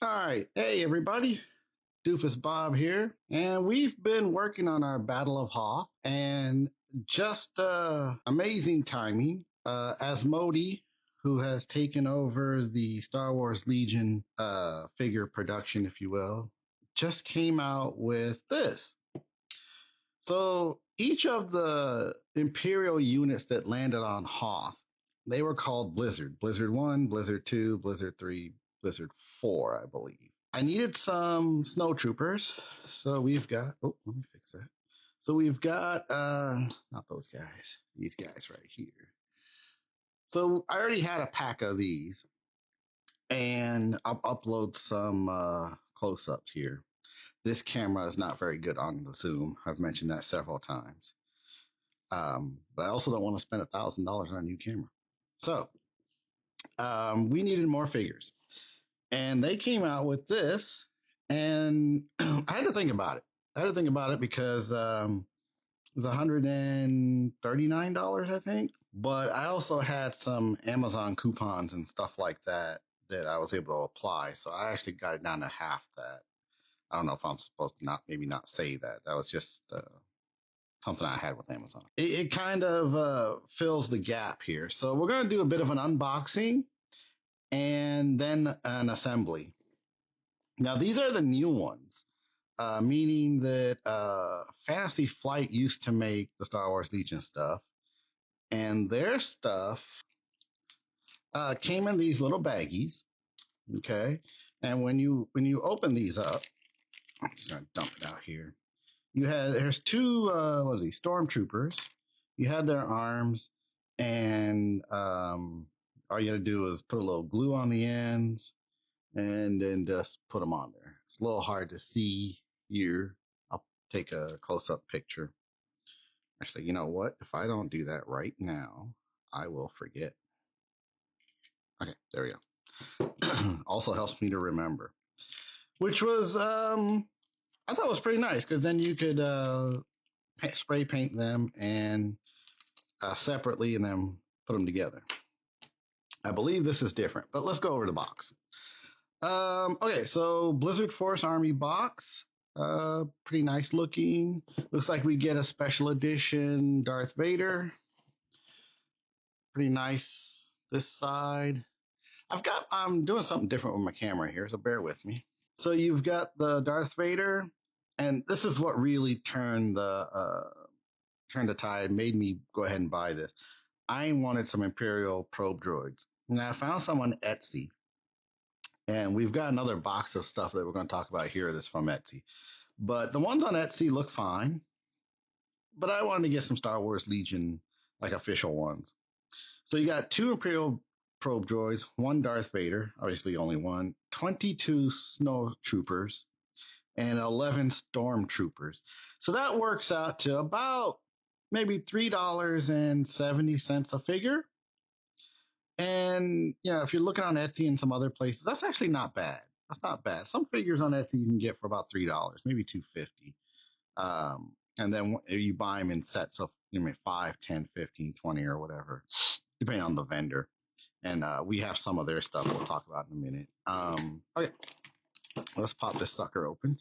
All right. Hey, everybody. Doofus Bob here. And we've been working on our Battle of Hoth and just amazing timing. Asmodee, who has taken over the Star Wars Legion figure production, if you will, just came out with this. So each of the Imperial units that landed on Hoth, they were called Blizzard. Blizzard 1, Blizzard 2, Blizzard 3, Blizzard 4, I believe. I needed some snow troopers. So we've got, oh, let me fix that. So we've got, not those guys, these guys right here. So I already had a pack of these and I'll upload some close-ups here. This camera is not very good on the zoom. I've mentioned that several times. But I also don't want to spend $1,000 on a new camera. So we needed more figures. And they came out with this. And I had to think about it. Because it was $139, I think. But I also had some Amazon coupons and stuff like that I was able to apply. So I actually got it down to half that. I don't know if I'm supposed to maybe not say that. That was just something I had with Amazon. It kind of fills the gap here. So we're going to do a bit of an unboxing and then an assembly. Now, these are the new ones, meaning that Fantasy Flight used to make the Star Wars Legion stuff, and their stuff came in these little baggies, okay? And when you open these up, I'm just going to dump it out here. There's two, what are these, stormtroopers. You had their arms, and all you got to do is put a little glue on the ends, and then just put them on there. It's a little hard to see here. I'll take a close-up picture. Actually, you know what? If I don't do that right now, I will forget. Okay, there we go. Also helps me to remember. Which was, I thought was pretty nice, because then you could spray paint them and separately and then put them together. I believe this is different, but let's go over the box. Okay, so Blizzard Force Army box. Pretty nice looking. Looks like we get a special edition Darth Vader. Pretty nice this side. I'm doing something different with my camera here, so bear with me. So you've got the Darth Vader, and this is what really turned the tide, made me go ahead and buy this. I wanted some Imperial probe droids. And I found some on Etsy. And we've got another box of stuff that we're going to talk about here that's from Etsy. But the ones on Etsy look fine. But I wanted to get some Star Wars Legion, like official ones. So you got 2 Imperial probe droids, 1 Darth Vader, obviously only one, 22 snow troopers, and 11 stormtroopers. So that works out to about maybe $3.70 a figure. And, if you're looking on Etsy and some other places, that's actually not bad. That's not bad. Some figures on Etsy you can get for about $3, maybe $2.50. And then you buy them in sets of 5, 10, 15, 20 or whatever, depending on the vendor. And we have some of their stuff we'll talk about in a minute. Okay, let's pop this sucker open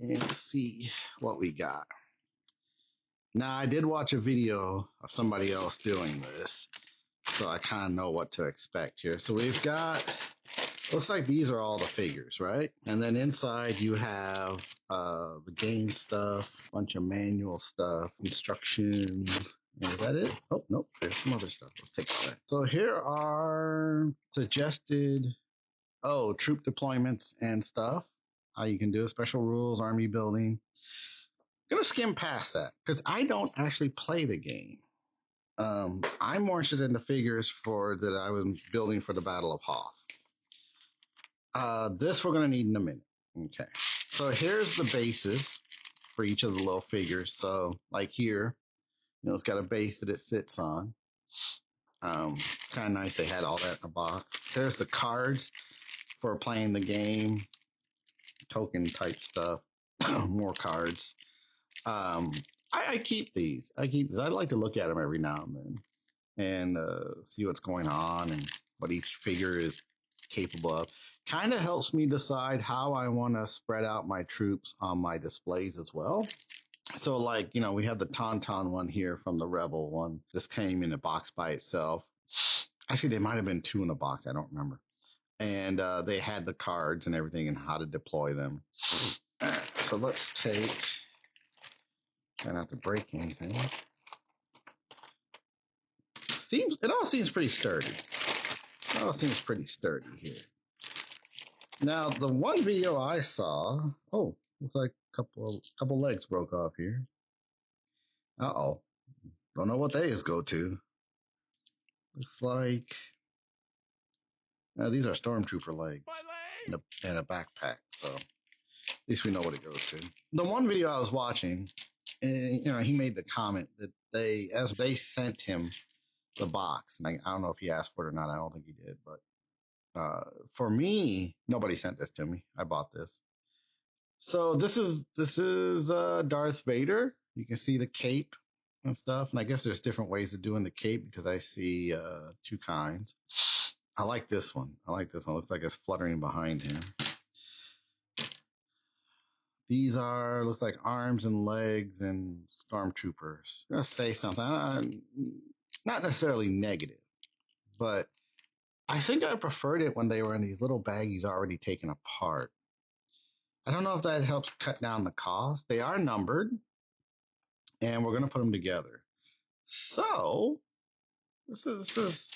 and see what we got. Now, I did watch a video of somebody else doing this, so I kind of know what to expect here. So we've got, looks like these are all the figures, right? And then inside you have the game stuff, bunch of manual stuff, instructions. And is that it? Oh, nope, there's some other stuff. Let's take that. So here are suggested, troop deployments and stuff. How you can do it, special rules, army building. I'm going to skim past that because I don't actually play the game. I'm more interested in the figures that I was building for the Battle of Hoth. This we're going to need in a minute. Okay. So here's the bases for each of the little figures. So like here, it's got a base that it sits on. Kind of nice. They had all that in a box. There's the cards for playing the game, token type stuff, more cards. I keep these. I like to look at them every now and then and see what's going on and what each figure is capable of. kind of helps me decide how I want to spread out my troops on my displays as well. So like, we have the Tauntaun one here from the Rebel one. This came in a box by itself. Actually, they might have been two in a box. I don't remember. And they had the cards and everything and how to deploy them. So let's try not to break anything. It all seems pretty sturdy. It all seems pretty sturdy here. Now, the one video I saw, looks like a couple legs broke off here. Uh-oh. Don't know what they go to. Looks like these are stormtrooper legs and a backpack. So at least we know what it goes to. The one video I was watching, and he made the comment that as they sent him the box, and I don't know if he asked for it or not. I don't think he did, but for me, nobody sent this to me. I bought this. So this is Darth Vader. You can see the cape and stuff, and I guess there's different ways of doing the cape because I see two kinds. I like this one. Looks like it's fluttering behind him. These looks like arms and legs and stormtroopers. I'm gonna say something. Not necessarily negative, but I think I preferred it when they were in these little baggies already taken apart. I don't know if that helps cut down the cost. They are numbered, and we're gonna put them together. So this is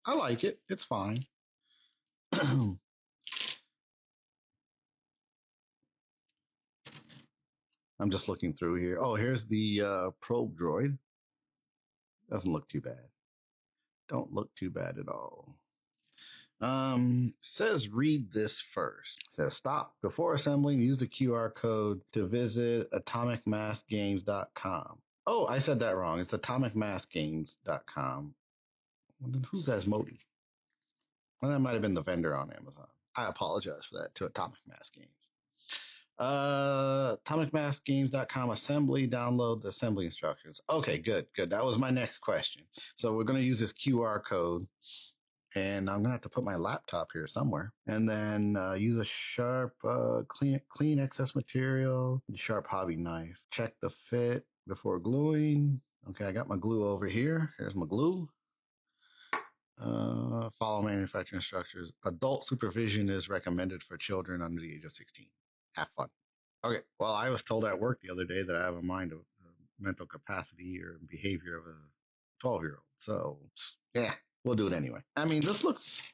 I like it. It's fine. I'm just looking through here. Oh, here's the probe droid. Doesn't look too bad. Don't look too bad at all. Says read this first. Says stop. Before assembling, use the QR code to visit atomicmassgames.com. Oh, I said that wrong. It's atomicmassgames.com. Well, then who's Asmodee? Well, that might have been the vendor on Amazon. I apologize for that to Atomic Mass Games. Atomicmassgames.com assembly, download the assembly instructions. Okay, good. That was my next question. So we're going to use this QR code, and I'm going to have to put my laptop here somewhere, and then use a sharp, clean excess material, sharp hobby knife. Check the fit before gluing. Okay, I got my glue over here. Here's my glue. Follow manufacturing instructions. Adult supervision is recommended for children under the age of 16. Have fun. Okay, well, I was told at work the other day that I have a mental capacity or behavior of a 12-year-old. So, yeah, we'll do it anyway. I mean, this looks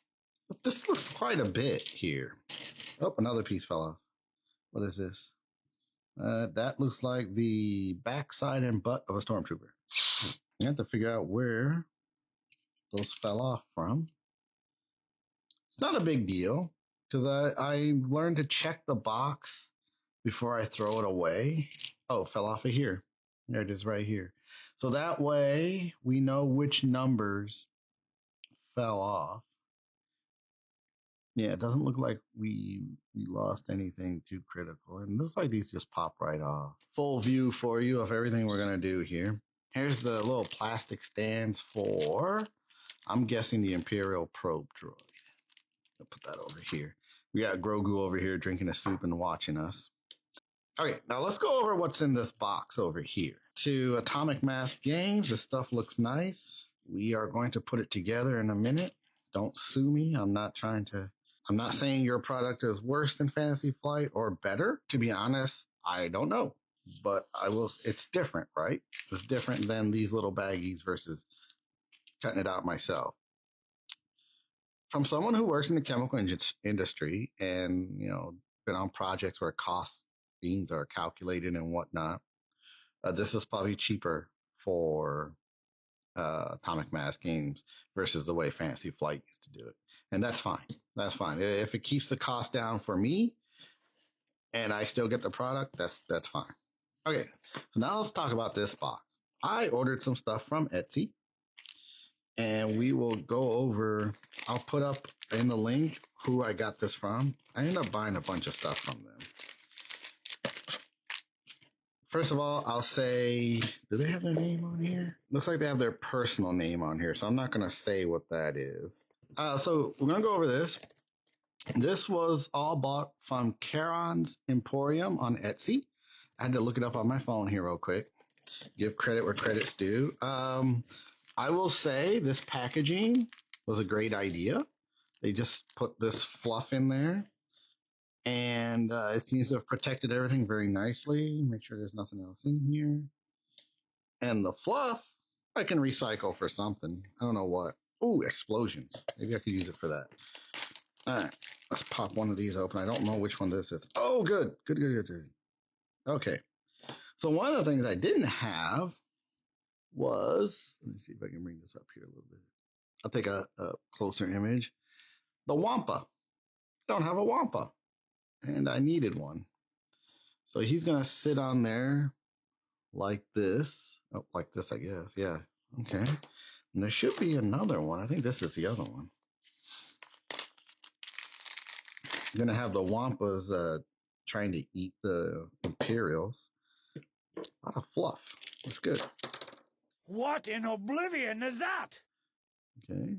quite a bit here. Oh, another piece fell off. What is this? That looks like the backside and butt of a stormtrooper. You have to figure out where those fell off from. It's not a big deal because I learned to check the box before I throw it away. Oh, it fell off of here. There it is right here. So that way we know which numbers fell off. Yeah, it doesn't look like we lost anything too critical. And it looks like these just pop right off. Full view for you of everything we're going to do here. Here's the little plastic stands for, I'm guessing, the Imperial probe droid. I'll put that over here. We got Grogu over here drinking a soup and watching us. Okay, now let's go over what's in this box over here. To Atomic Mass Games, this stuff looks nice. We are going to put it together in a minute. Don't sue me. I'm not saying your product is worse than Fantasy Flight or better. To be honest, I don't know. But it's different, right? It's different than these little baggies versus cutting it out myself. From someone who works in the chemical industry and, been on projects where costings are calculated and whatnot, this is probably cheaper for Atomic Mass Games versus the way Fantasy Flight used to do it. And that's fine. That's fine. If it keeps the cost down for me and I still get the product, that's fine. Okay, so now let's talk about this box. I ordered some stuff from Etsy, and we will go over, I'll put up in the link who I got this from. I ended up buying a bunch of stuff from them. First of all, I'll say, do they have their name on here? Looks like they have their personal name on here, so I'm not going to say what that is. So we're going to go over this. This was all bought from CharonsEmporium on Etsy. I had to look it up on my phone here real quick. Give credit where credit's due. I will say this packaging was a great idea. They just put this fluff in there, and it seems to have protected everything very nicely. Make sure there's nothing else in here. And the fluff, I can recycle for something. I don't know what. Ooh, explosions. Maybe I could use it for that. All right, let's pop one of these open. I don't know which one this is. Oh, good. Good. Okay. So one of the things I didn't have was, let me see if I can bring this up here a little bit. I'll take a closer image. The Wampa. Don't have a Wampa, and I needed one. So he's going to sit on there like this. Oh, like this, I guess. Yeah. Okay. And there should be another one. I think this is the other one. You're going to have the Wampas trying to eat the Imperials. A lot of fluff. That's good. What in oblivion is that? Okay.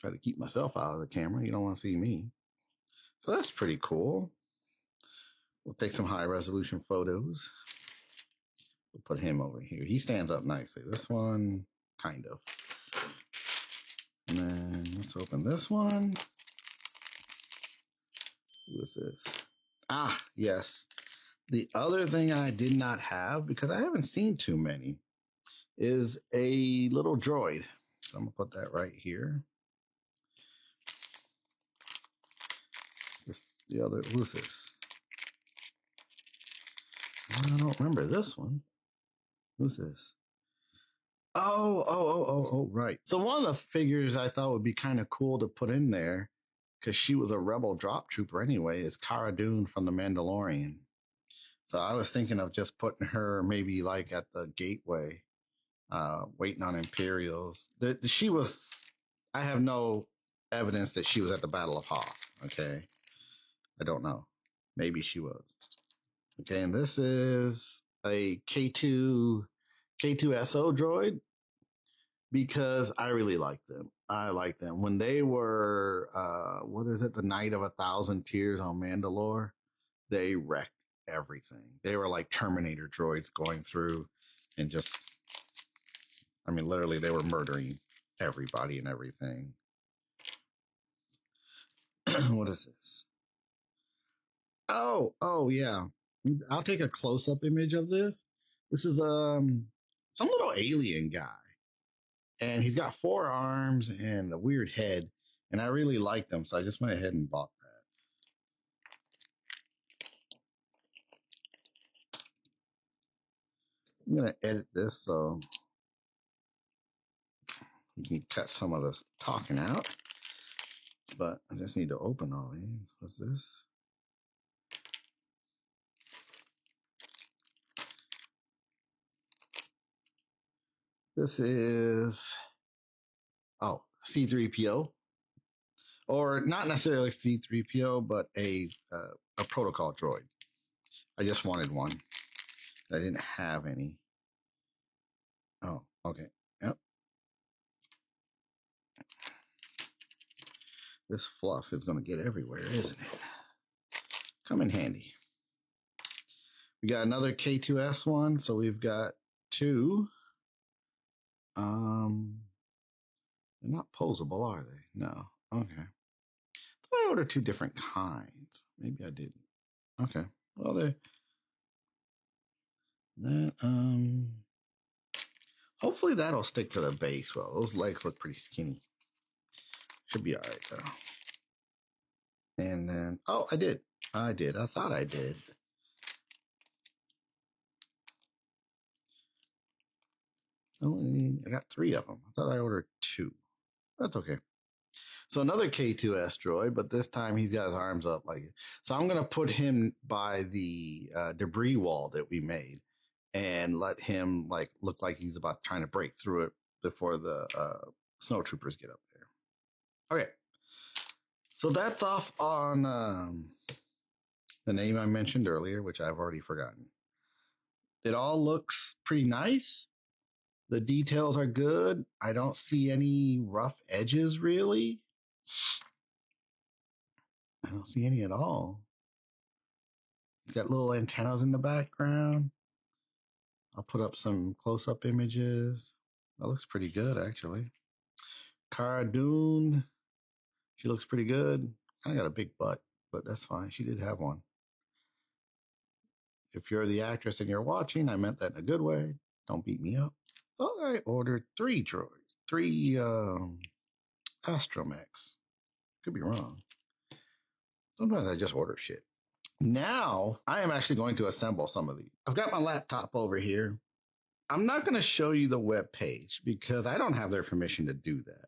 Try to keep myself out of the camera. You don't want to see me. So that's pretty cool. We'll take some high resolution photos. We'll put him over here. He stands up nicely. This one, kind of. And then let's open this one. Who is this? Ah, yes. The other thing I did not have, because I haven't seen too many, is a little droid. So I'm going to put that right here. The other, who's this? I don't remember this one. Who's this? Oh, right. So one of the figures I thought would be kind of cool to put in there, because she was a rebel drop trooper anyway, is Cara Dune from The Mandalorian. So I was thinking of just putting her maybe like at the gateway, waiting on Imperials. She was, I have no evidence that she was at the Battle of Hoth. Okay. I don't know. Maybe she was. Okay. And this is a K2SO droid, because I really like them. I like them. When they were, what is it? The Night of 1,000 Tears on Mandalore, they wrecked everything. They were like Terminator droids going through and just, I mean, literally, they were murdering everybody and everything. What is this? Oh, yeah. I'll take a close up image of this. This is some little alien guy, and he's got 4 arms and a weird head, and I really liked them, so I just went ahead and bought that. I'm gonna edit this so we can cut some of the talking out, but I just need to open all these. What's this? This is, oh, C3PO, or not necessarily C3PO, but a protocol droid. I just wanted one. I didn't have any. Oh, okay. Yep. This fluff is going to get everywhere, isn't it? Come in handy. We got another K2S one, so we've got 2. They're not posable, are they? No. Okay. I ordered 2 different kinds. Maybe I didn't. Okay. Well, that hopefully that'll stick to the base well. Those legs look pretty skinny. Should be all right though. And then, oh, I did. I thought I did. I got 3 of them. I thought I ordered 2. That's okay. So another K2S droid, but this time he's got his arms up like. So I'm gonna put him by the debris wall that we made, and let him like look like he's about trying to break through it before the snow troopers get up there. Okay, so that's off on the name I mentioned earlier, which I've already forgotten. It all looks pretty nice. The details are good. I don't see any rough edges really. I don't see any at all. It's got little antennas in the background. I'll put up some close-up images. That looks pretty good, actually. Cara Dune. She looks pretty good. Kind of got a big butt, but that's fine. She did have one. If you're the actress and you're watching, I meant that in a good way. Don't beat me up. Thought I ordered 3 droids, 3 astromechs. Could be wrong. Sometimes I just order shit. Now I am actually going to assemble some of these. I've got my laptop over here. I'm not going to show you the web page because I don't have their permission to do that.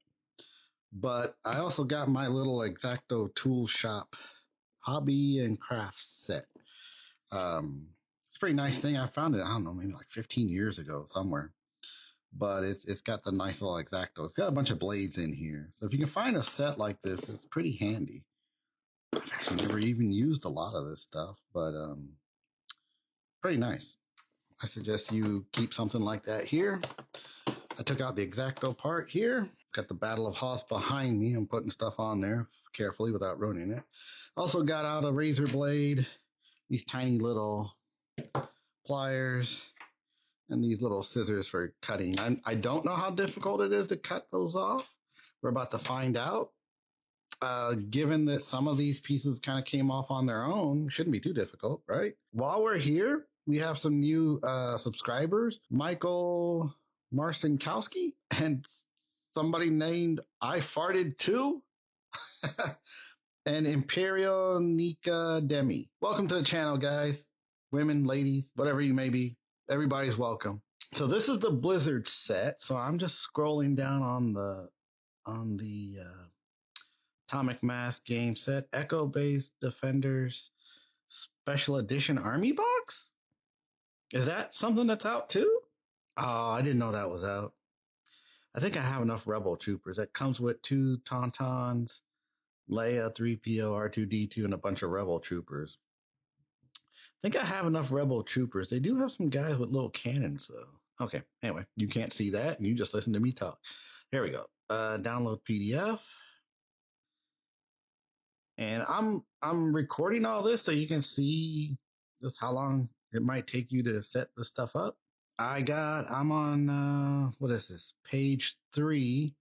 But I also got my little X-Acto tool shop hobby and craft set. It's a pretty nice thing. I found it, I don't know, maybe like 15 years ago somewhere. But it's got the nice little X-Acto. It's got a bunch of blades in here. So if you can find a set like this, it's pretty handy. I've actually never even used a lot of this stuff, but pretty nice. I suggest you keep something like that here. I took out the X-Acto part here. Got the Battle of Hoth behind me. I'm putting stuff on there carefully without ruining it. Also got out a razor blade, these tiny little pliers, and these little scissors for cutting. I don't know how difficult it is to cut those off. We're about to find out. Given that some of these pieces kind of came off on their own, shouldn't be too difficult, right? While we're here, we have some new subscribers, Michael Marcinkowski and somebody named I Farted Too and Imperial Nika Demi. Welcome to the channel, guys. Women, ladies, whatever you may be. Everybody's welcome. So this is the Blizzard set. So I'm just scrolling down on the Atomic Mass game set, Echo Base Defenders Special Edition Army Box. Is that something that's out too? Oh, I didn't know that was out. I think I have enough Rebel Troopers. That comes with 2 Tauntauns, Leia, 3PO, R2D2, and a bunch of Rebel Troopers. I think I have enough Rebel Troopers. They do have some guys with little cannons, though. Okay, anyway, you can't see that, and you just listen to me talk. Here we go. Download PDF. And I'm recording all this so you can see just how long it might take you to set the stuff up. I'm on what is this? Page 3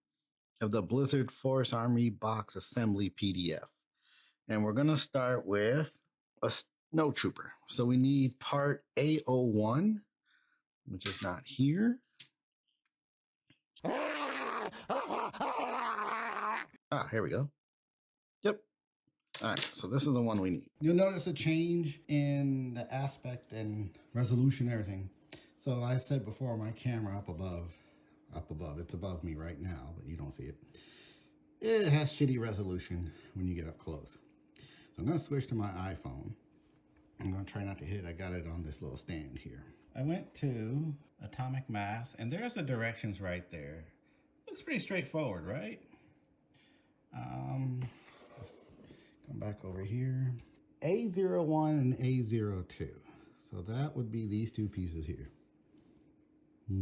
of the Blizzard Force Army Box Assembly PDF. And we're gonna start with a snow trooper. So we need part A01, which is not here. Here we go. Yep. All right, so this is the one we need. You'll notice a change in the aspect and resolution and everything. So I said before, my camera up above, it's above me right now, but you don't see it. It has shitty resolution when you get up close. So I'm gonna switch to my iPhone. I'm gonna try not to hit it. I got it on this little stand here. I went to Atomic Mass, and there's the directions right there. Looks pretty straightforward, right? Let's come back over here. A01 and A02. So that would be these 2 pieces here.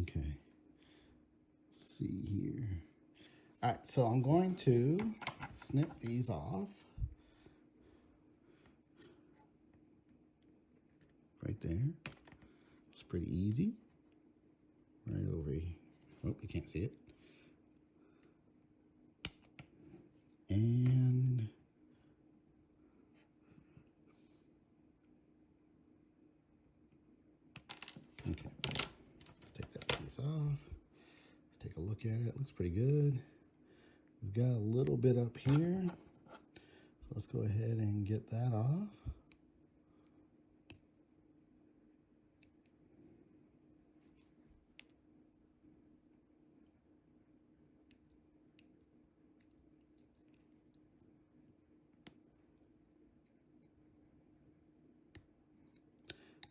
Okay. Let's see here. All right, so I'm going to snip these off. Right there. It's pretty easy. Right over here. Oh, you can't see it. And okay, let's take that piece off. Let's take a look at it. It looks pretty good. We've got a little bit up here. So let's go ahead and get that off.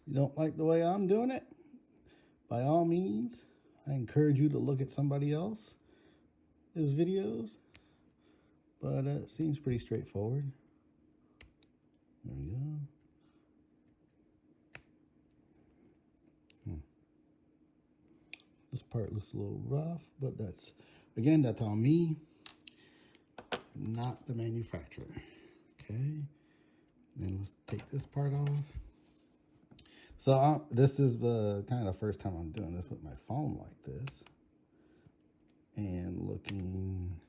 You don't like the way I'm doing it? By all means, I encourage you to look at somebody else's videos, but it seems pretty straightforward. There we go. This part looks a little rough, but that's on me, not the manufacturer. Okay, then let's take this part off. So this is kind of the first time I'm doing this with my phone like this. And looking.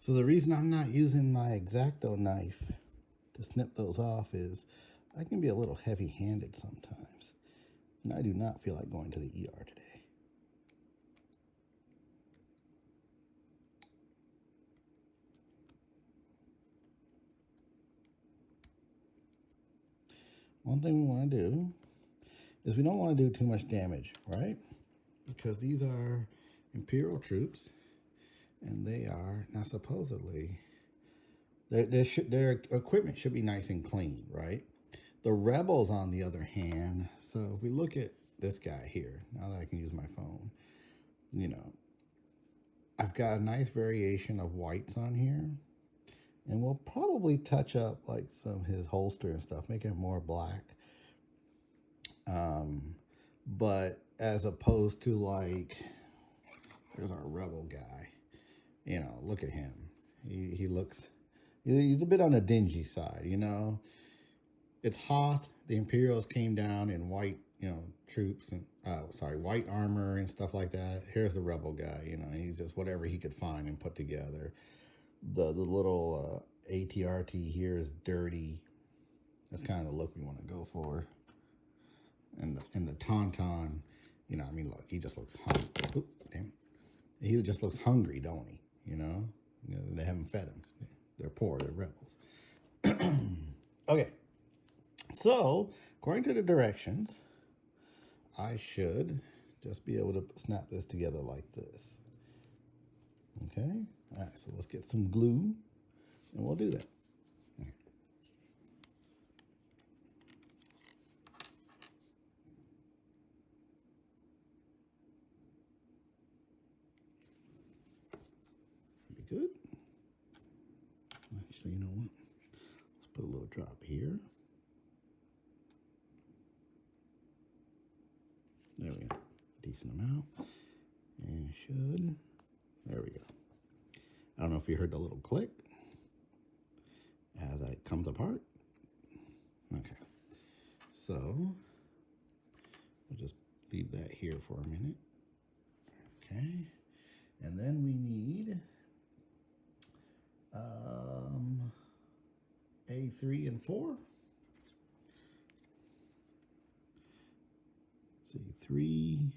So the reason I'm not using my X-Acto knife to snip those off is I can be a little heavy-handed sometimes. And I do not feel like going to the ER today. One thing we want to do is we don't want to do too much damage, right? Because these are Imperial troops, and they are, now supposedly, their equipment should be nice and clean, right? The rebels, on the other hand, so if we look at this guy here, now that I can use my phone, you know, I've got a nice variation of whites on here. And we'll probably touch up like some of his holster and stuff, make it more black. But as opposed to like, there's our rebel guy. You know, look at him. He looks, he's a bit on the dingy side, you know. It's Hoth. The Imperials came down in white, you know, troops and, white armor and stuff like that. Here's the rebel guy, you know, he's just whatever he could find and put together. The little ATRT here is dirty. That's kind of the look we want to go for. And the Tauntaun, you know, I mean, look, he just looks hungry. Oop, damn. He just looks hungry, don't he? You know, they haven't fed him. They're poor. They're rebels. Okay. So, according to the directions, I should just be able to snap this together like this. Okay. All right, so let's get some glue, and we'll do that. Be good. Actually, you know what? Let's put a little drop here. There we go. Decent amount. And should. There we go. I don't know if you heard the little click as it comes apart. Okay. So we'll just leave that here for a minute. Okay. And then we need A3 and 4. Let's see, 3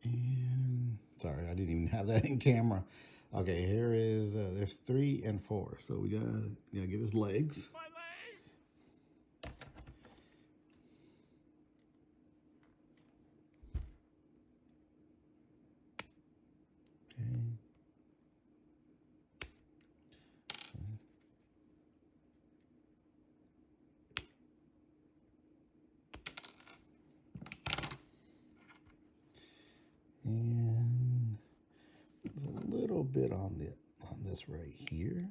and, sorry, I didn't even have that in camera. Okay, here is, there's 3 and 4. So we gotta get his legs. My leg! Okay. And there's a little bit on this right here.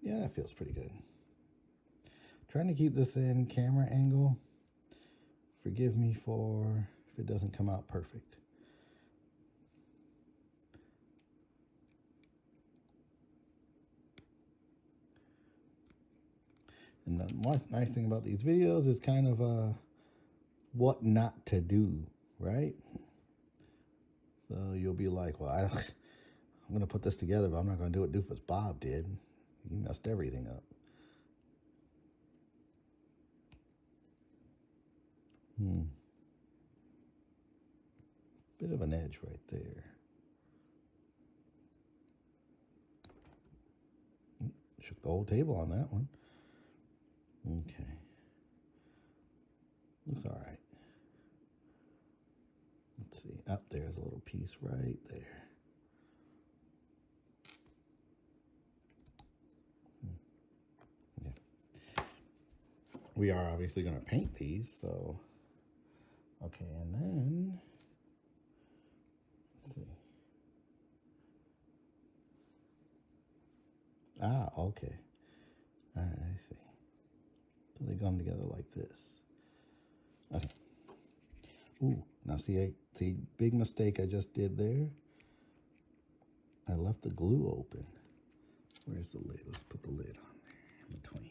Yeah, that feels pretty good. Trying to keep this in camera angle. Forgive me for if it doesn't come out perfect. And the nice thing about these videos is kind of what not to do, right? So you'll be like, well, I'm going to put this together, but I'm not going to do what Doofus Bob did. He messed everything up. Bit of an edge right there. Shook the whole table on that one. Okay. Looks all right. Let's see. Up there's a little piece right there. Yeah. We are obviously going to paint these, so. Okay, and then, let's see. Ah, okay. All right, I see. So they come together like this. Okay. Ooh, now see, big mistake I just did there. I left the glue open. Where's the lid? Let's put the lid on there in between.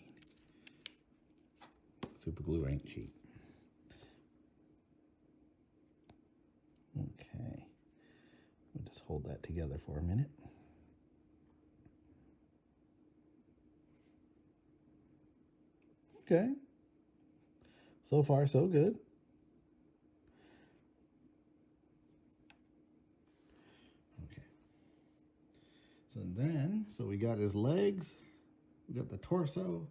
Super glue ain't cheap. Okay. We'll just hold that together for a minute. Okay. So far, so good. Okay. So we got his legs. We got the torso.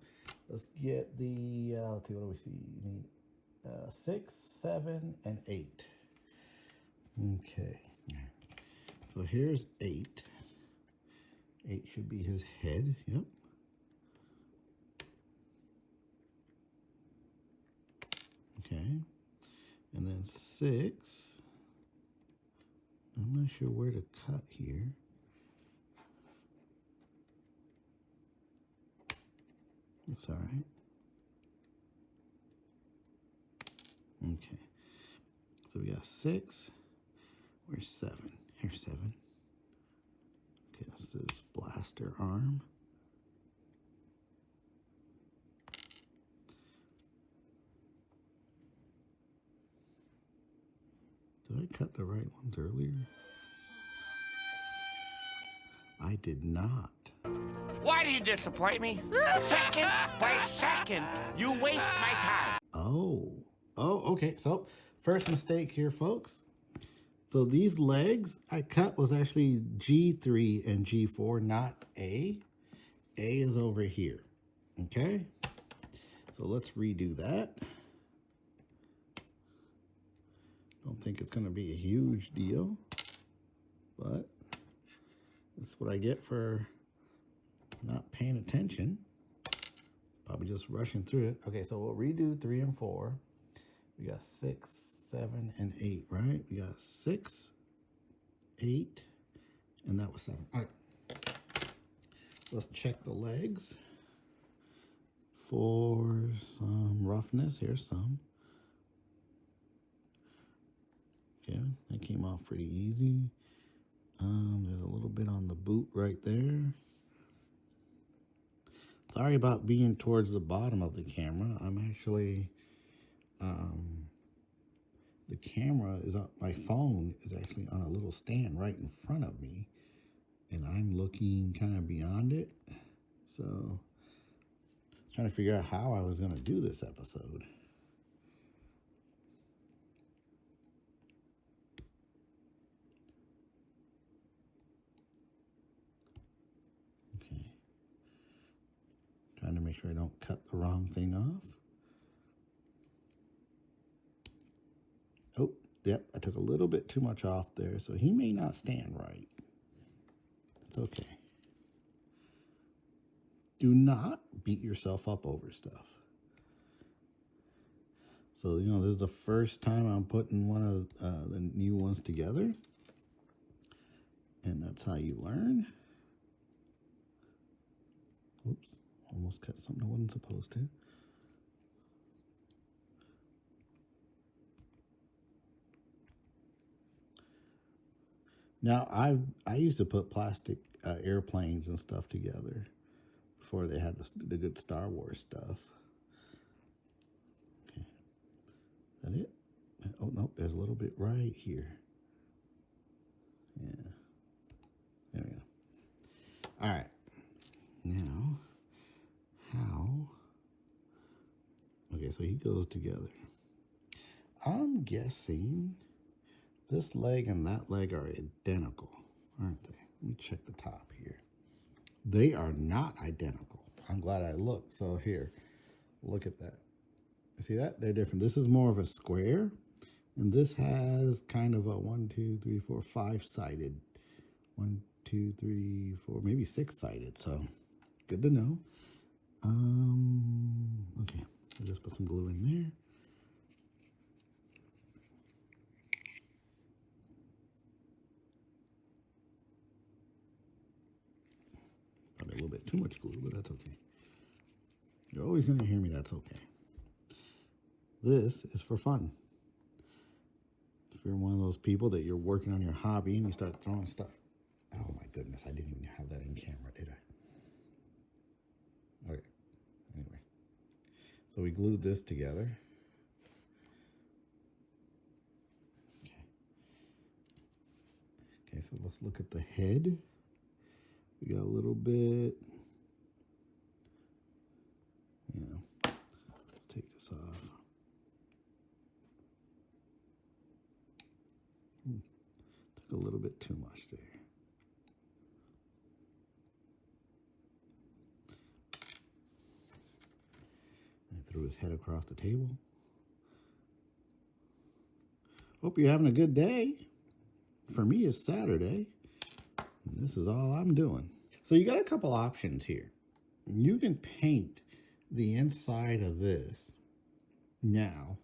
Let's get the, let's see, what do we see? You need 6, 7, and 8. Okay. So here's 8. 8 should be his head. Yep. Okay. And then 6. I'm not sure where to cut here. Looks all right. Okay. So we got 6. Where's 7? Here's 7. Okay, that's this blaster arm. Did I cut the right ones earlier? I did not. Why do you disappoint me? Second by second, you waste my time. Oh, okay. So first mistake here, folks. So these legs I cut was actually G3 and G4, not A. A is over here. Okay. So let's redo that. Don't think it's going to be a huge deal, but that's what I get for not paying attention. Probably just rushing through it. Okay, so we'll redo 3 and 4. We got 6, 7, and 8, right? We got 6, 8, and that was 7. All right. Let's check the legs for some roughness. Here's some. Okay, that came off pretty easy. There's a little bit on the boot right there. Sorry about being towards the bottom of the camera. I'm actually, the camera is on, my phone is actually on a little stand right in front of me, and I'm looking kind of beyond it. So, I was trying to figure out how I was going to do this episode. Okay. Trying to make sure I don't cut the wrong thing off. Oh, yep, I took a little bit too much off there, so he may not stand right. It's okay. Do not beat yourself up over stuff. So, you know, this is the first time I'm putting one of the new ones together. And that's how you learn. Oops, almost cut something I wasn't supposed to. Now, I used to put plastic airplanes and stuff together before they had the good Star Wars stuff. Okay, is that it? Oh, no, there's a little bit right here. Yeah, there we go. All right, now, how? Okay, so he goes together. I'm guessing this leg and that leg are identical, aren't they? Let me check the top here. They are not identical. I'm glad I looked. So here, look at that. See that? They're different. This is more of a square, and this has kind of a 1, 2, 3, 4, 5-sided. 1, 2, 3, 4, maybe 6-sided. So good to know. Okay, I'll just put some glue in there. Probably a little bit too much glue, but that's okay. You're always going to hear me, that's okay. This is for fun. If you're one of those people that you're working on your hobby and you start throwing stuff. Oh my goodness, I didn't even have that in camera, did I? Okay, anyway. So we glued this together. Okay, so let's look at the head. We got a little bit. Yeah, let's take this off. Took a little bit too much there. I threw his head across the table. Hope you're having a good day. For me, it's Saturday. And this is all I'm doing. So you got a couple options here. You can paint the inside of this now.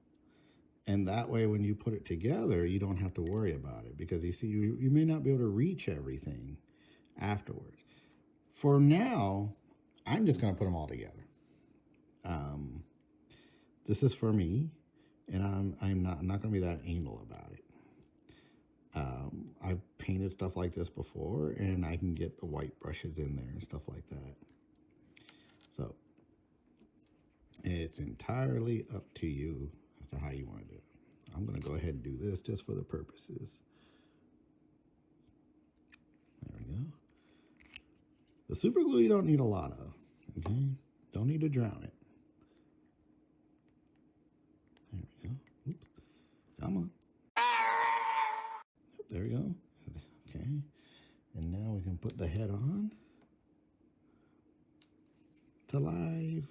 And that way, when you put it together, you don't have to worry about it. Because you see, you may not be able to reach everything afterwards. For now, I'm just going to put them all together. This is for me. And I'm not going to be that anal about it. I've painted stuff like this before, and I can get the white brushes in there and stuff like that. So it's entirely up to you as to how you want to do it. I'm going to go ahead and do this just for the purposes. There we go. The super glue you don't need a lot of, okay? Don't need to drown it. There we go. Oops. Come on. There we go. Okay. And now we can put the head on. It's alive.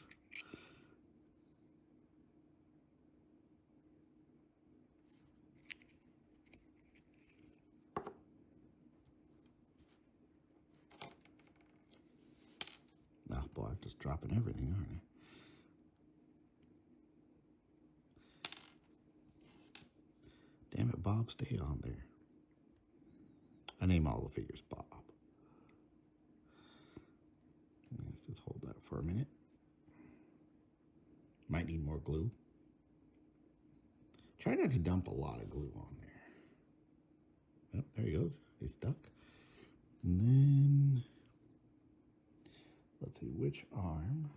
Oh boy, I'm just dropping everything, aren't I? Damn it, Bob, stay on there. I name all the figures Bob. Let's just hold that for a minute. Might need more glue. Try not to dump a lot of glue on there. Oh, there he goes. He's stuck. And then, let's see which arm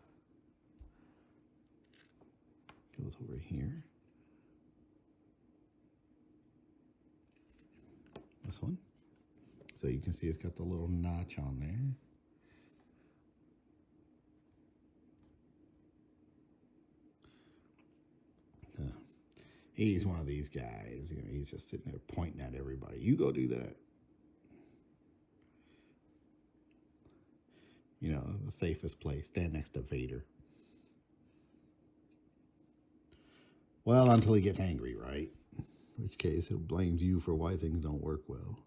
goes over here. This one. So you can see it's got the little notch on there. He's one of these guys. You know, he's just sitting there pointing at everybody. You go do that. You know, the safest place. Stand next to Vader. Well, until he gets angry, right? In which case, he'll blame you for why things don't work well.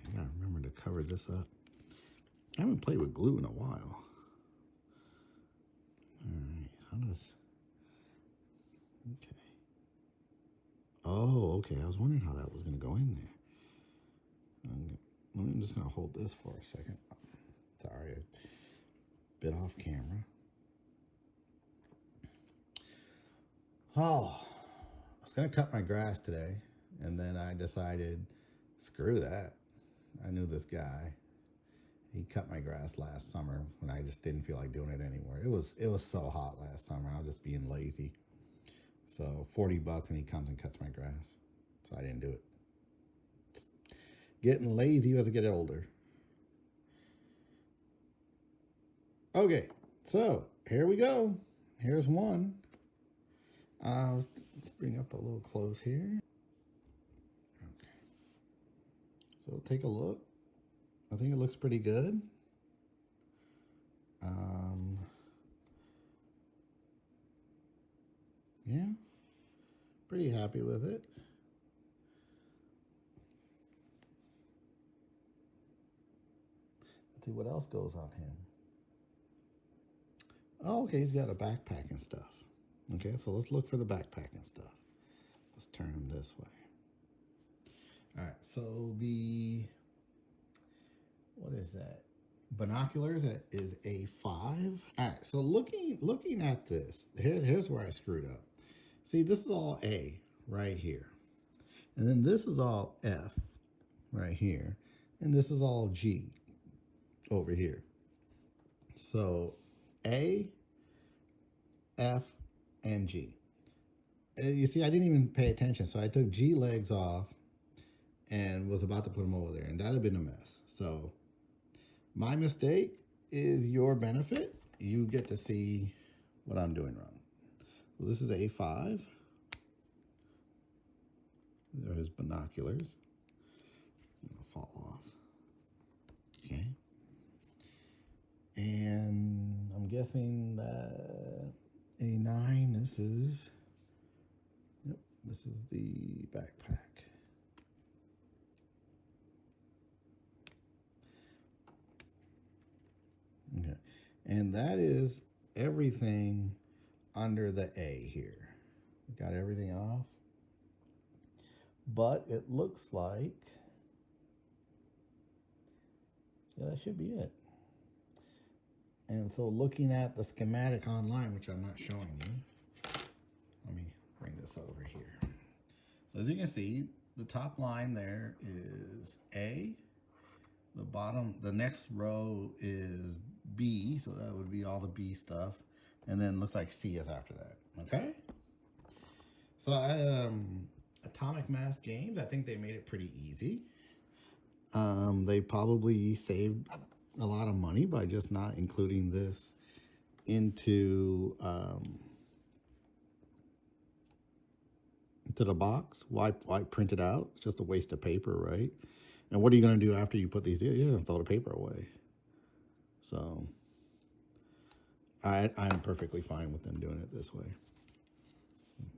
Okay, I gotta remember to cover this up. I haven't played with glue in a while. Alright, how does... Okay. Oh, okay, I was wondering how that was going to go in there. I'm just going to hold this for a second. Sorry, a bit off camera. Oh, I was going to cut my grass today, and then I decided, screw that. I knew this guy. He cut my grass last summer when I just didn't feel like doing it anymore. It was so hot last summer. I was just being lazy. So $40 and he comes and cuts my grass. So I didn't do it. Getting lazy as I get older. Okay, so here we go. Here's one. Let's bring up a little close here. Okay. So take a look. I think it looks pretty good. Yeah, pretty happy with it. Let's see what else goes on him. Oh, okay, he's got a backpack and stuff. Okay, so let's look for the backpack and stuff. Let's turn him this way. All right, so what is that? Binoculars is a 5. All right, so looking at this, here's where I screwed up. See, this is all A right here. And then this is all F right here. And this is all G over here. So A, F, and G. You see, I didn't even pay attention. So I took G legs off and was about to put them over there. And that would have been a mess. So my mistake is your benefit. You get to see what I'm doing wrong. So this is A5. These are his binoculars. Fall off. Okay. And I'm guessing that A9, this is the backpack. Okay. And that is everything under the A here. Got everything off. But it looks like, yeah, that should be it. And so looking at the schematic online, which I'm not showing you, let me bring this over here. So as you can see, the top line there is A. The bottom, the next row is B, so that would be all the B stuff. And then looks like C is after that, okay? So Atomic Mass Games, I think they made it pretty easy. They probably saved a lot of money by just not including this into the box. Why print it out? It's just a waste of paper, right? And what are you going to do after you put these in? You're going to throw the paper away. So I'm perfectly fine with them doing it this way.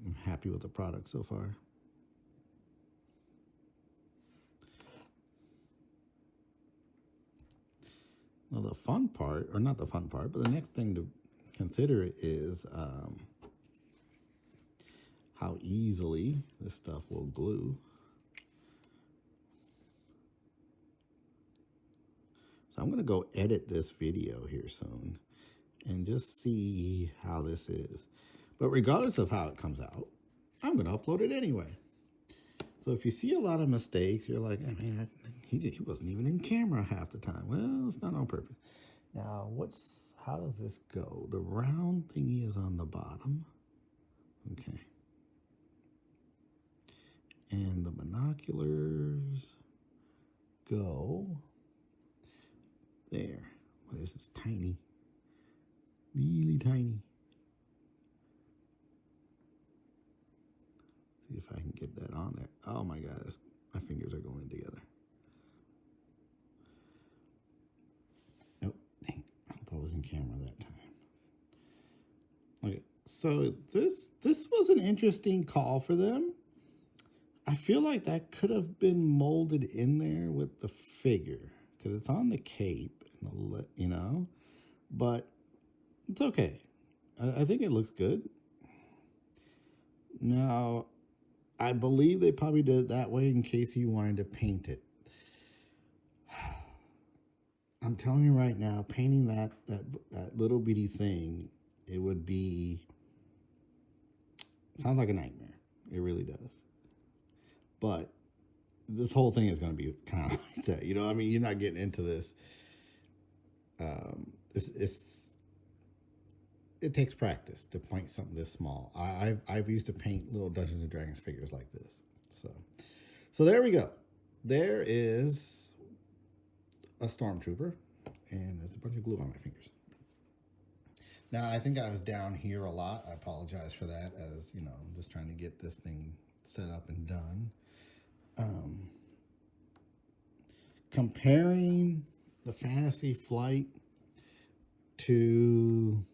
I'm happy with the product so far. Now the fun part, or not the fun part, but the next thing to consider is how easily this stuff will glue. So I'm going to go edit this video here soon and just see how this is. But regardless of how it comes out, I'm going to upload it anyway. So if you see a lot of mistakes, you're like, I mean, he wasn't even in camera half the time. Well, it's not on purpose. Now, how does this go? The round thingy is on the bottom. Okay. And the binoculars go there. Well, this is tiny. Really tiny. See if I can get that on there. Oh my God, my fingers are going together. Oh, dang. I hope I was in camera that time. Okay, so this was an interesting call for them. I feel like that could have been molded in there with the figure because it's on the cape, you know, but it's okay. I think it looks good. Now, I believe they probably did it that way in case you wanted to paint it. I'm telling you right now, painting that little bitty thing, it would be, sounds like a nightmare. It really does. But this whole thing is going to be kind of like that. You know, I mean, you're not getting into this. It takes practice to paint something this small. I've used to paint little Dungeons and Dragons figures like this. So there we go. There is a stormtrooper, and there's a bunch of glue on my fingers. Now, I think I was down here a lot. I apologize for that, as you know, I'm just trying to get this thing set up and done. Comparing the Fantasy Flight to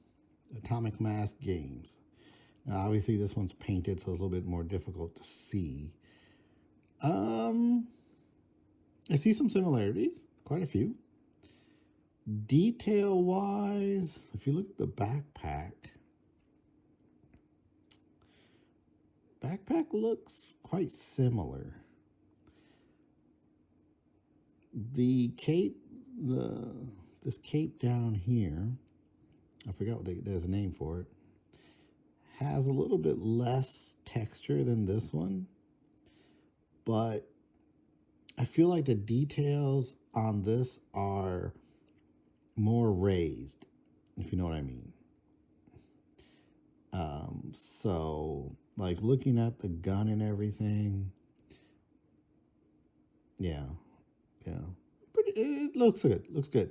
Atomic Mass Games. Now, obviously, this one's painted, so it's a little bit more difficult to see. I see some similarities, quite a few. Detail-wise, if you look at the backpack looks quite similar. The cape, this cape down here, I forgot what there's a name for it, has a little bit less texture than this one, but I feel like the details on this are more raised, if you know what I mean. So like looking at the gun and everything, yeah, it looks good. Looks good.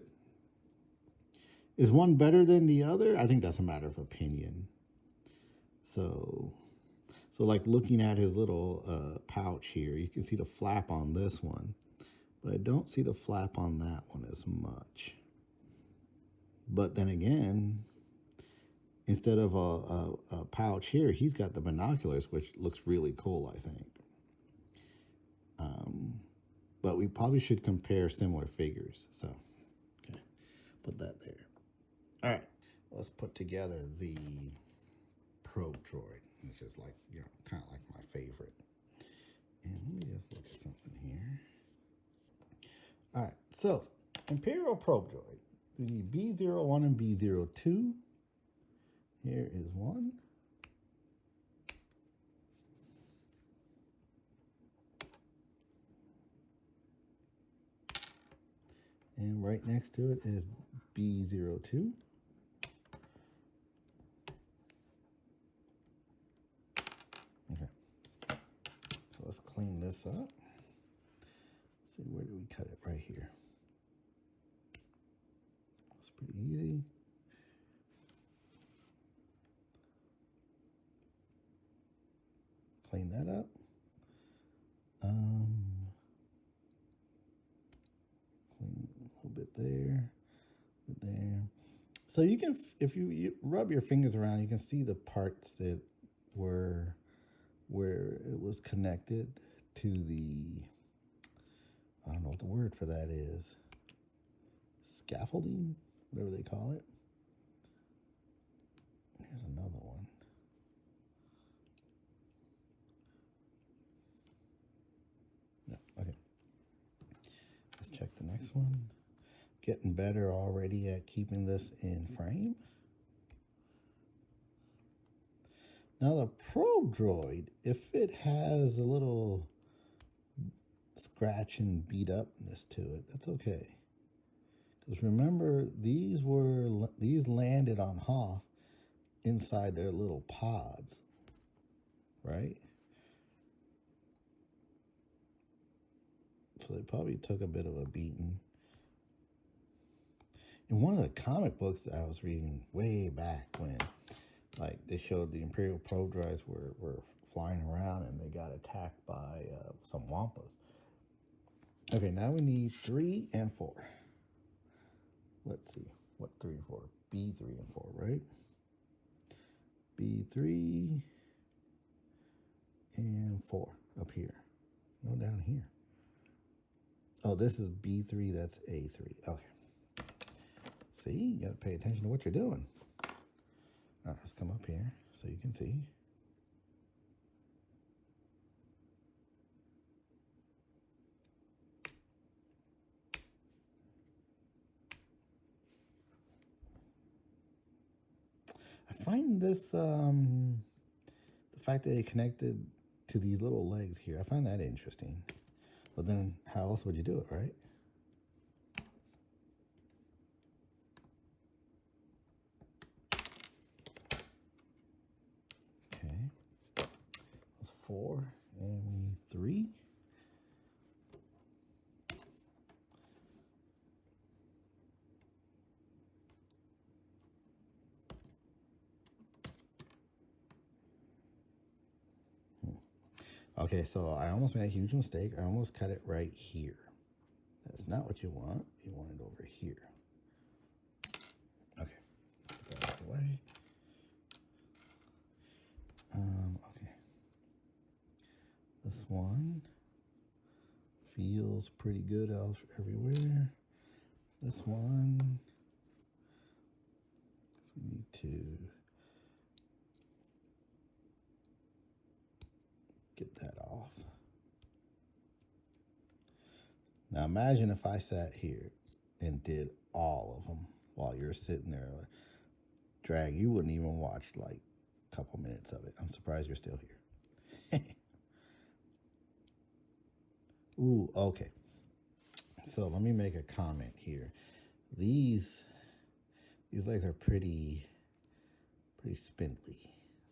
Is one better than the other? I think that's a matter of opinion. So like looking at his little pouch here, you can see the flap on this one, but I don't see the flap on that one as much. But then again, instead of a pouch here, he's got the binoculars, which looks really cool, I think. But we probably should compare similar figures. So, okay, put that there. All right, let's put together the probe droid, which is like, you know, kind of like my favorite. And let me just look at something here. All right, so Imperial probe droid. We need B01 and B02. Here is one. And right next to it is B02. Okay. So let's clean this up. Let's see, where do we cut it? Right here. It's pretty easy. Clean that up. Clean a little bit there, So you can, if you rub your fingers around, you can see the parts that were where it was connected to the, I don't know what the word for that is, scaffolding, whatever they call it. Here's another one. No, okay. Let's check the next one. Getting better already at keeping this in frame. Now the probe droid, if it has a little scratch and beat upness to it, that's okay. Because remember, these landed on Hoth inside their little pods, right? So they probably took a bit of a beating. In one of the comic books that I was reading way back when, like, they showed the Imperial probe droids were flying around and they got attacked by some wampas. Okay, now we need 3 and 4. Let's see, what 3 and 4? B3 and 4, right? B3 and 4 up here. No, down here. Oh, this is B3, that's A3. Okay. See, you gotta pay attention to what you're doing. All right, let's come up here so you can see. I find this, the fact that it connected to these little legs here, I find that interesting. But then how else would you do it, right? Okay, that's 4 and 3. Okay, so I almost made a huge mistake. I almost cut it right here. That's not what you want. You want it over here. Okay, put that out of the way. Okay. This one feels pretty good everywhere. This one, we need to get that off. Now Now imagine if I sat here and did all of them while you're sitting there. Drag, you wouldn't even watch like a couple minutes of it. I'm surprised you're still here. Ooh, okay. So let me make a comment here. These legs are pretty spindly.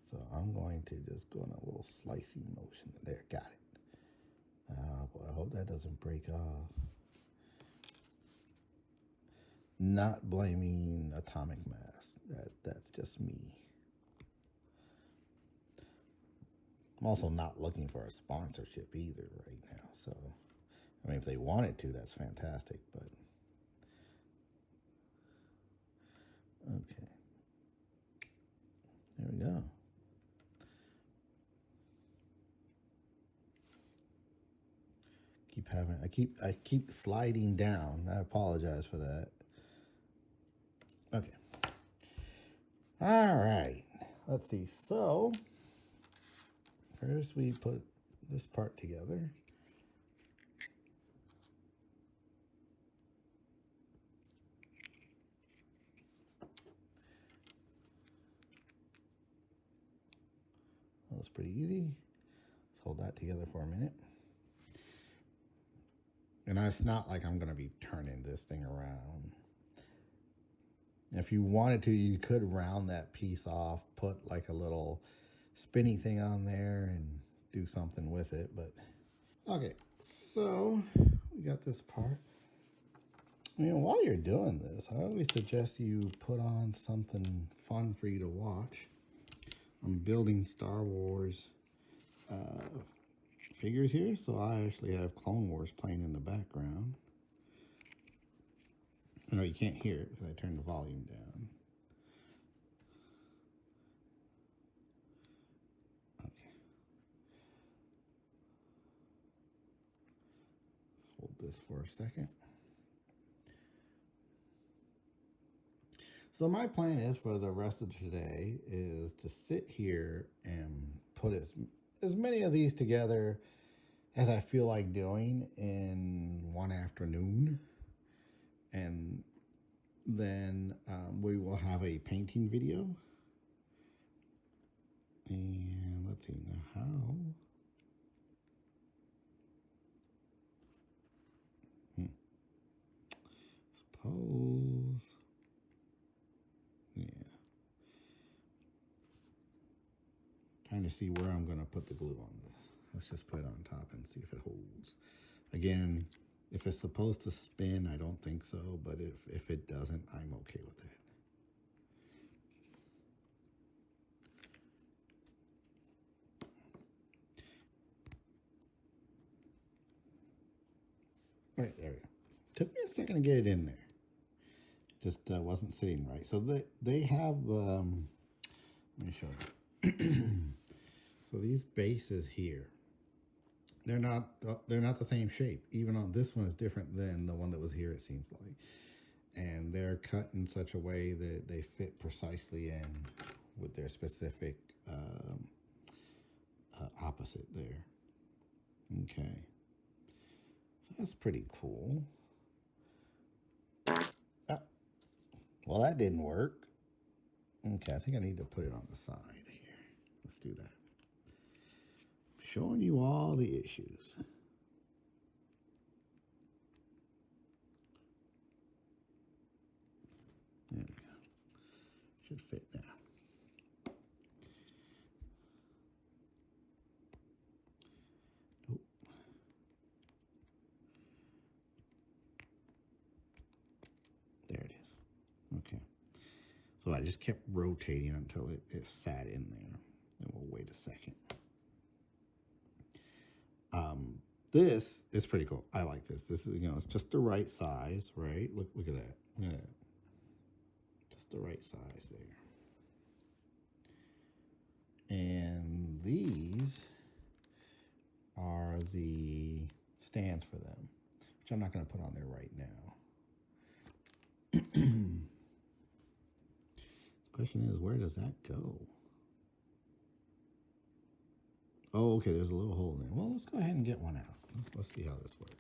So I'm going to just go in a little slicing motion. There, got it. Oh boy, I hope that doesn't break off. Not blaming Atomic Mass. That's just me. I'm also not looking for a sponsorship either right now. So, I mean, if they wanted to, that's fantastic. But okay, there we go. I keep sliding down. I apologize for that. Okay. All right. Let's see. So first we put this part together. That was pretty easy. Let's hold that together for a minute. And it's not like I'm going to be turning this thing around. If you wanted to, you could round that piece off, put like a little spinny thing on there and do something with it. But okay, so we got this part. I mean, while you're doing this, I always suggest you put on something fun for you to watch. I'm building Star Wars figures here, so I actually have Clone Wars playing in the background. I know you can't hear it because I turned the volume down. Okay. Hold this for a second. So my plan is for the rest of today is to sit here and put as many of these together as I feel like doing in one afternoon. And then we will have a painting video. And let's see now how. Suppose. Yeah. Trying to see where I'm going to put the glue on this. Let's just put it on top and see if it holds. Again, if it's supposed to spin, I don't think so, but if it doesn't, I'm okay with that. All right, there we go. Took me a second to get it in there. Just wasn't sitting right. So they have, let me show you. So these bases here, they're not the same shape. Even on this one is different than the one that was here, it seems like. And they're cut in such a way that they fit precisely in with their specific opposite there. Okay. So that's pretty cool. Well, that didn't work. Okay, I think I need to put it on the side here. Let's do that. Showing you all the issues. There we go. Should fit now. Oh. There it is. Okay. So I just kept rotating until it sat in there. And we'll wait a second. This is pretty cool. I like this. This is, it's just the right size, right? Look at that. Look at that. Just the right size there. And these are the stands for them, which I'm not going to put on there right now. The question is, where does that go? Oh, okay, there's a little hole in there. Well, let's go ahead and get one out. Let's see how this works.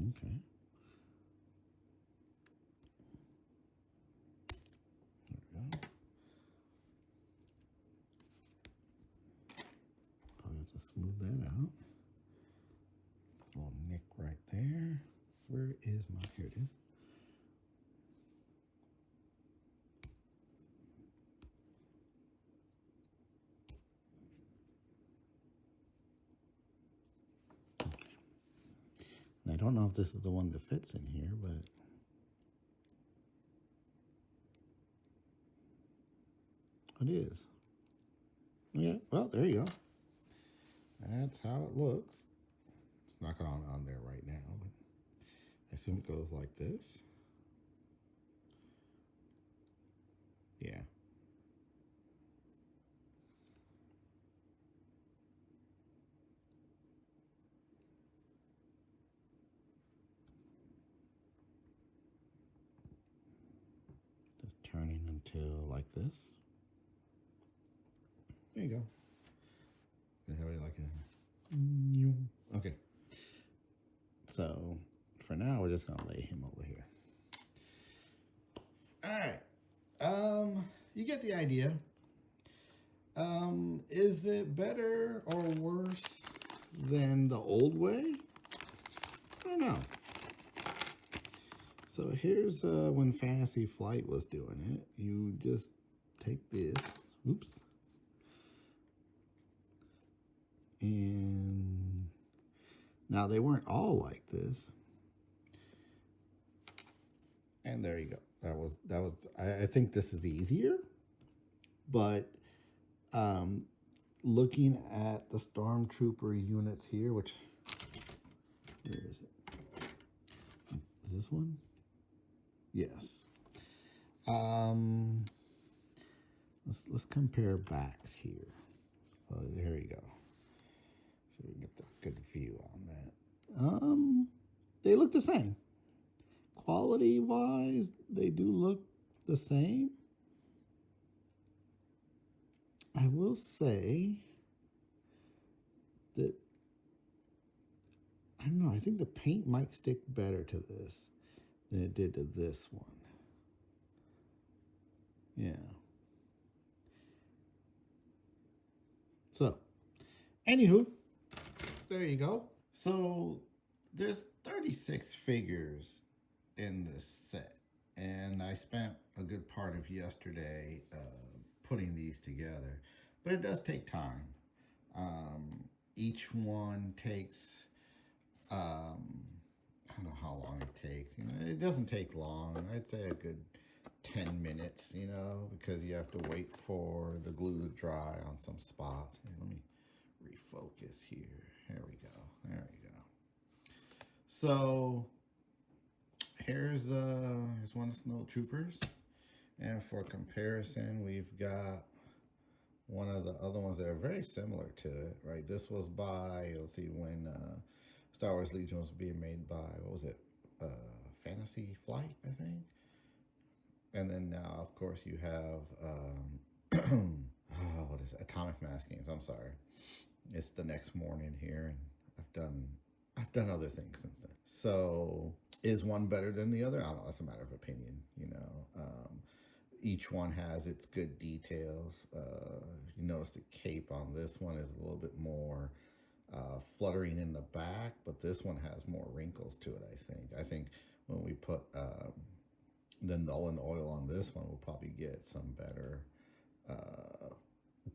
Okay. There we go. Probably have to smooth that out. There's a little nick right there. Where is my, here it is. And I don't know if this is the one that fits in here, but it is. Yeah, well, there you go. That's how it looks. It's not going on there right now, but I assume it goes like this. Yeah. Just turning until like this. There you go. Have it like a, okay. So for now, we're just gonna lay him over here. All right. You get the idea. Is it better or worse than the old way? I don't know. So here's when Fantasy Flight was doing it. You just take this. Oops. And now they weren't all like this. And there you go. That was I think this is easier, but looking at the Stormtrooper units here, which, where is it? Is this one? Yes. Let's compare backs here. So there you go. So we get the good view on that. They look the same. Quality wise, they do look the same. I will say that, I don't know, I think the paint might stick better to this than it did to this one. Yeah. So, anywho, there you go. So, there's 36 figures in this set, and I spent a good part of yesterday putting these together, but it does take time. Each one takes, I don't know how long it takes. You know, it doesn't take long. I'd say a good 10 minutes, you know, because you have to wait for the glue to dry on some spots. Here, let me refocus here. There we go. There we go. So here's one of Snow Troopers, and for comparison, we've got one of the other ones that are very similar to it, right? This was by, let's see, when Star Wars Legion was being made by, what was it? Fantasy Flight, I think. And then now, of course, you have, what is it? Atomic Mass Games. I'm sorry. It's the next morning here, and I've done other things since then. So is one better than the other? I don't know. It's a matter of opinion, you know. Each one has its good details. You notice the cape on this one is a little bit more fluttering in the back, but this one has more wrinkles to it, I think when we put the Nuln Oil on this one, we'll probably get some better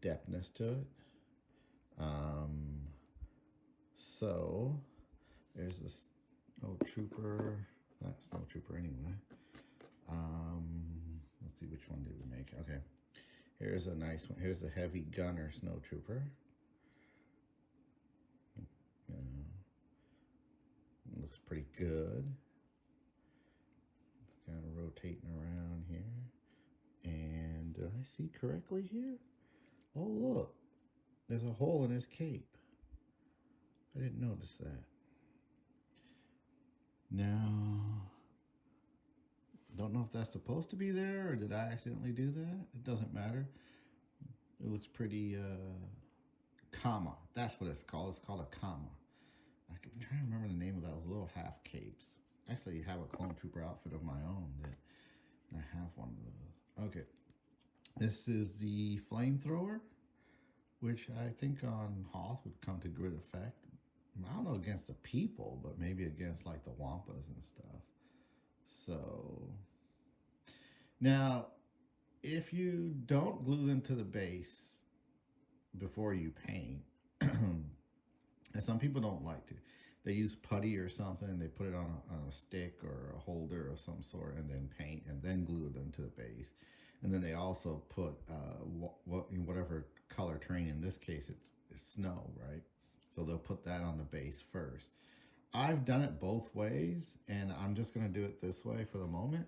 depthness to it. So there's this Snow Trooper, not Snow Trooper anyway. Let's see, which one did we make? Okay, here's a nice one. Here's the Heavy Gunner Snow Trooper. Looks pretty good. It's kind of rotating around here. And did I see correctly here? Oh, look. There's a hole in his cape. I didn't notice that. Now, don't know if that's supposed to be there or did I accidentally do that. It doesn't matter. It looks pretty, comma. That's what it's called. It's called a comma. I could try to remember the name of those little half capes. Actually, I have a clone trooper outfit of my own that I have one of those. Okay, this is the flamethrower, which I think on Hoth would come to good effect. I don't know against the people, but maybe against like the Wampas and stuff. So now, if you don't glue them to the base before you paint, and some people don't like to, they use putty or something, they put it on a stick or a holder of some sort and then paint and then glue them to the base. And then they also put whatever color terrain, in this case it's snow, right? So they'll put that on the base first. I've done it both ways, and I'm just going to do it this way for the moment.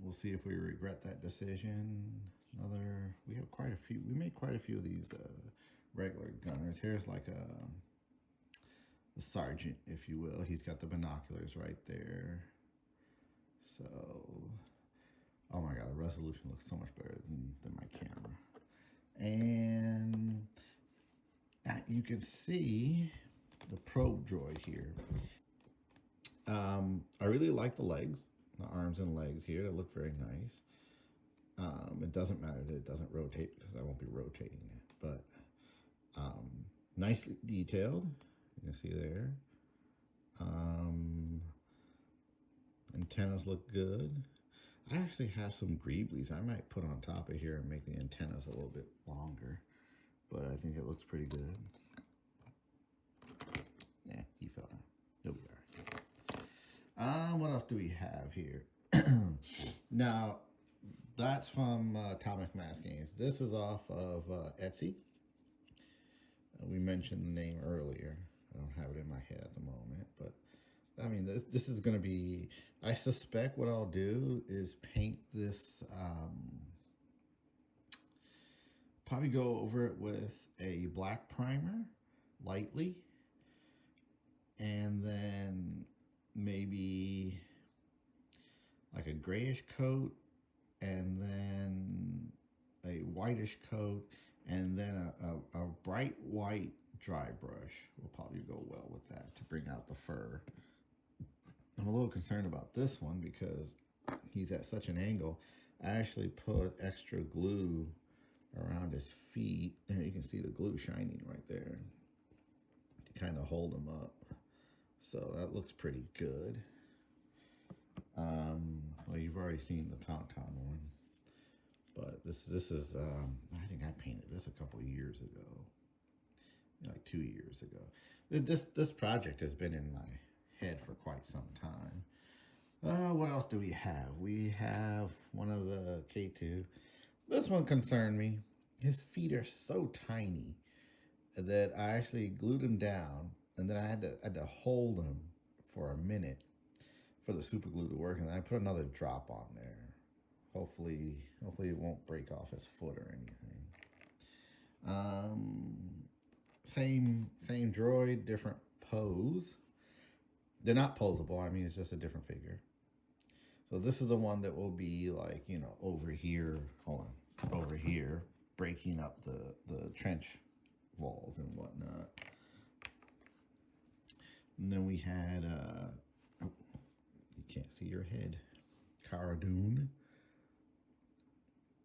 We'll see if we regret that decision. We have quite a few. We made quite a few of these regular gunners. Here's like a sergeant, if you will. He's got the binoculars right there. So, oh my God, the resolution looks so much better than my camera. And you can see the probe droid here. I really like the legs, the arms and legs here. They look very nice. It doesn't matter that it doesn't rotate because I won't be rotating it, but nicely detailed. You can see there. Antennas look good. I actually have some greeblies I might put on top of here and make the antennas a little bit longer, but I think it looks pretty good. Yeah, he fell down. He'll be all right. What else do we have here? Now, that's from Atomic Mass Games. This is off of Etsy. We mentioned the name earlier. I don't have it in my head at the moment, but I mean, this is going to be, I suspect what I'll do is paint this, probably go over it with a black primer, lightly, and then maybe like a grayish coat, and then a whitish coat, and then a bright white dry brush will probably go well with that to bring out the fur. I'm a little concerned about this one because he's at such an angle. I actually put extra glue around his feet. There you can see the glue shining right there to kind of hold him up. So that looks pretty good. Well, you've already seen the Tauntaun one, but this is I think I painted this a couple years ago, like 2 years ago. This project has been in my head for quite some time. What else do we have? We have one of the K2. This one concerned me. His feet are so tiny that I actually glued him down, and then I had to hold him for a minute for the super glue to work, and then I put another drop on there. Hopefully it won't break off his foot or anything. Same droid, different pose. They're not posable. I mean, it's just a different figure. So this is the one that will be like, you know, over here. Hold on, over here, breaking up the trench walls and whatnot. And then we had oh, you can't see your head, Cara Dune.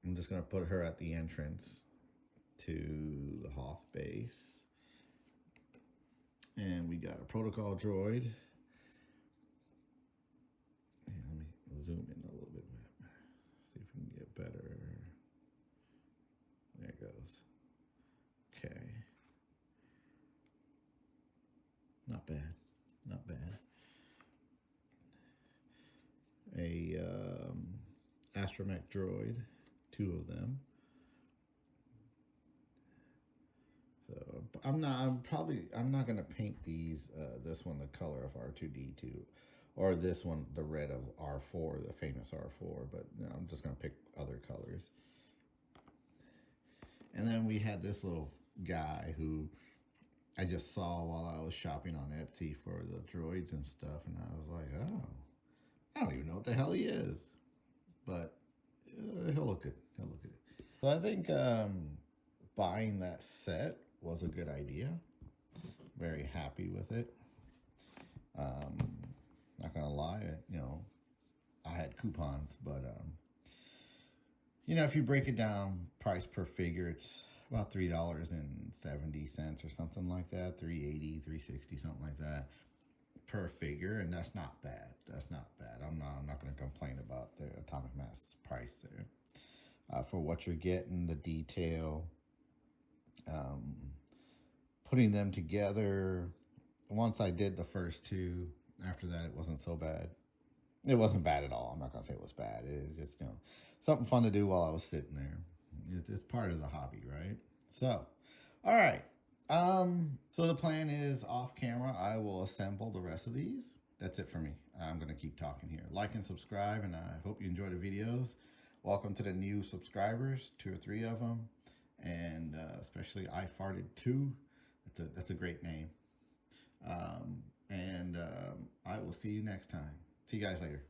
I'm just gonna put her at the entrance to the Hoth base. And we got a protocol droid. And let me zoom in a little bit. See if we can get better. There it goes. Okay. Not bad. Not bad. A astromech droid, 2 of them. So I'm not gonna paint these. This one the color of R2D2, or this one the red of R4, the famous R4. But no, I'm just gonna pick other colors. And then we had this little guy who I just saw while I was shopping on Etsy for the droids and stuff, and I was like, oh, I don't even know what the hell he is, but he'll look good. He'll look good. So I think buying that set was a good idea. very happy with it. Not gonna lie, you know, I had coupons, but you know, if you break it down, price per figure, it's about $3.70 or something like that, $3.80, $3.60, something like that per figure, and that's not bad. That's not bad. I'm not going to complain about the Atomic Mass price there. For what you're getting, the detail, putting them together. Once I did the first two, after that it wasn't so bad. It wasn't bad at all. I'm not going to say it was bad. It was just, you know, something fun to do while I was sitting there. It's part of the hobby, right? So, all right. So the plan is off camera, I will assemble the rest of these. That's it for me. I'm going to keep talking here. Like and subscribe, and I hope you enjoy the videos. Welcome to the new subscribers, 2 or 3 of them. And especially I Farted 2. That's a great name. I will see you next time. See you guys later.